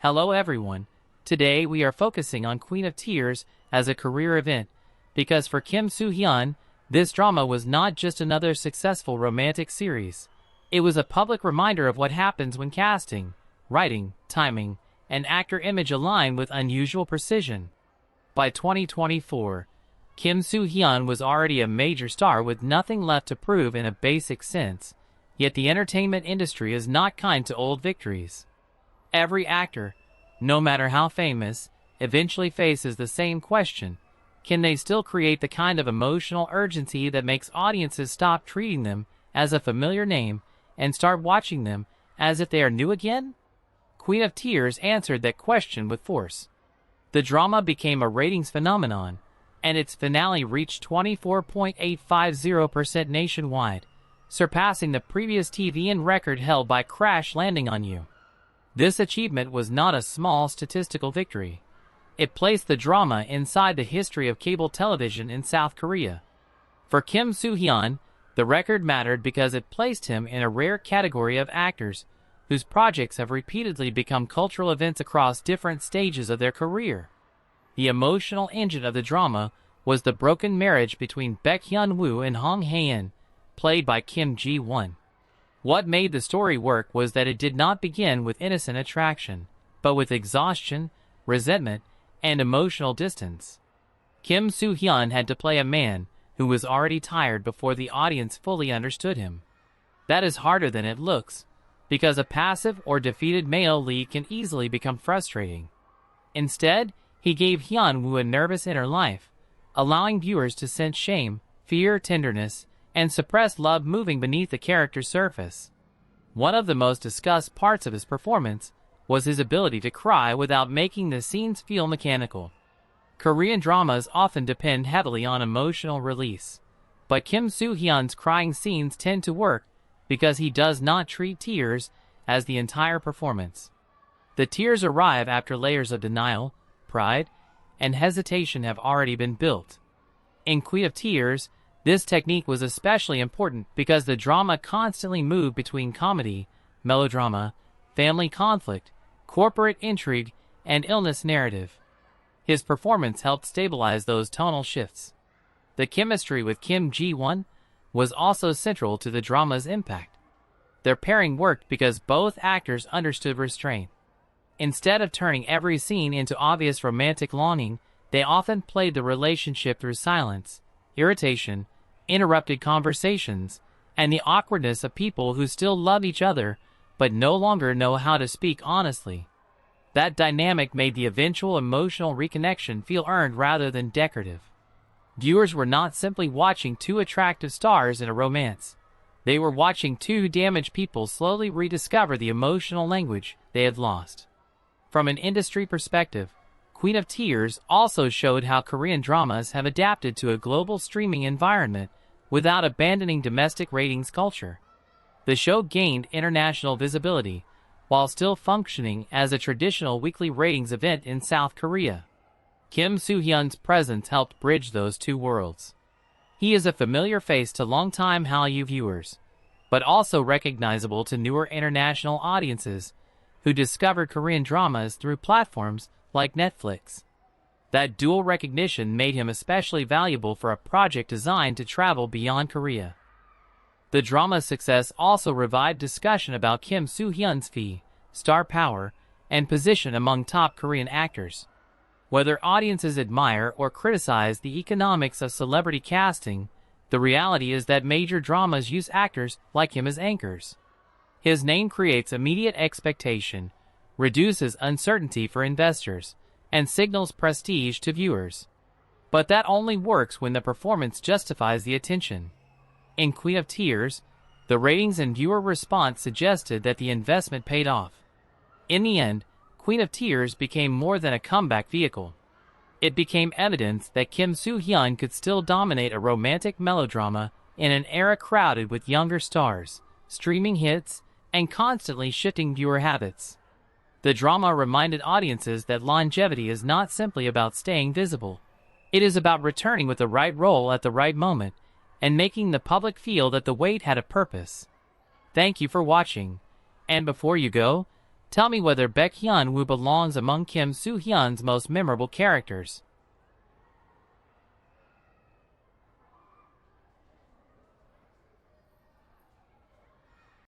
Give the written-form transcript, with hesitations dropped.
Hello everyone. Today we are focusing on Queen of Tears as a career event, because for Kim Soo Hyun, this drama was not just another successful romantic series. It was a public reminder of what happens when casting, writing, timing, and actor image align with unusual precision. By 2024, Kim Soo Hyun was already a major star with nothing left to prove in a basic sense, yet the entertainment industry is not kind to old victories. Every actor, no matter how famous, eventually faces the same question: can they still create the kind of emotional urgency that makes audiences stop treating them as a familiar name and start watching them as if they are new again? Queen of Tears answered that question with force. The drama became a ratings phenomenon, and its finale reached 24.850% nationwide, surpassing the previous TVN record held by Crash Landing on You. This achievement was not a small statistical victory. It placed the drama inside the history of cable television in South Korea. For Kim Soo Hyun, the record mattered because it placed him in a rare category of actors whose projects have repeatedly become cultural events across different stages of their career. The emotional engine of the drama was the broken marriage between Baek Hyun-woo and Hong Hae-in, played by Kim Ji-won. What made the story work was that it did not begin with innocent attraction, but with exhaustion, resentment, and emotional distance. Kim Soo Hyun had to play a man who was already tired before the audience fully understood him. That is harder than it looks, because a passive or defeated male lead can easily become frustrating. Instead, he gave Hyun-woo a nervous inner life, allowing viewers to sense shame, fear, tenderness, and suppressed love moving beneath the character's surface. One of the most discussed parts of his performance was his ability to cry without making the scenes feel mechanical. Korean dramas often depend heavily on emotional release, but Kim Soo Hyun's crying scenes tend to work because he does not treat tears as the entire performance. The tears arrive after layers of denial, pride, and hesitation have already been built. In Queen of Tears, this technique was especially important because the drama constantly moved between comedy, melodrama, family conflict, corporate intrigue, and illness narrative. His performance helped stabilize those tonal shifts. The chemistry with Kim Ji-won was also central to the drama's impact. Their pairing worked because both actors understood restraint. Instead of turning every scene into obvious romantic longing, they often played the relationship through silence, irritation, interrupted conversations, and the awkwardness of people who still love each other but no longer know how to speak honestly. That dynamic made the eventual emotional reconnection feel earned rather than decorative. Viewers were not simply watching two attractive stars in a romance. They were watching two damaged people slowly rediscover the emotional language they had lost. From an industry perspective, Queen of Tears also showed how Korean dramas have adapted to a global streaming environment without abandoning domestic ratings culture. The show gained international visibility while still functioning as a traditional weekly ratings event in South Korea. Kim Soo Hyun's presence helped bridge those two worlds. He is a familiar face to longtime Hallyu viewers, but also recognizable to newer international audiences who discovered Korean dramas through platforms like Netflix. That dual recognition made him especially valuable for a project designed to travel beyond Korea. The drama's success also revived discussion about Kim Soo Hyun's fee, star power, and position among top Korean actors. Whether audiences admire or criticize the economics of celebrity casting, the reality is that major dramas use actors like him as anchors. His name creates immediate expectation, reduces uncertainty for investors, and signals prestige to viewers. But that only works when the performance justifies the attention. In Queen of Tears, the ratings and viewer response suggested that the investment paid off. In the end, Queen of Tears became more than a comeback vehicle. It became evidence that Kim Soo Hyun could still dominate a romantic melodrama in an era crowded with younger stars, streaming hits, and constantly shifting viewer habits. The drama reminded audiences that longevity is not simply about staying visible. It is about returning with the right role at the right moment and making the public feel that the wait had a purpose. Thank you for watching. And before you go, Tell me whether Baekhyun Woo belongs among Kim Soo Hyun's most memorable characters.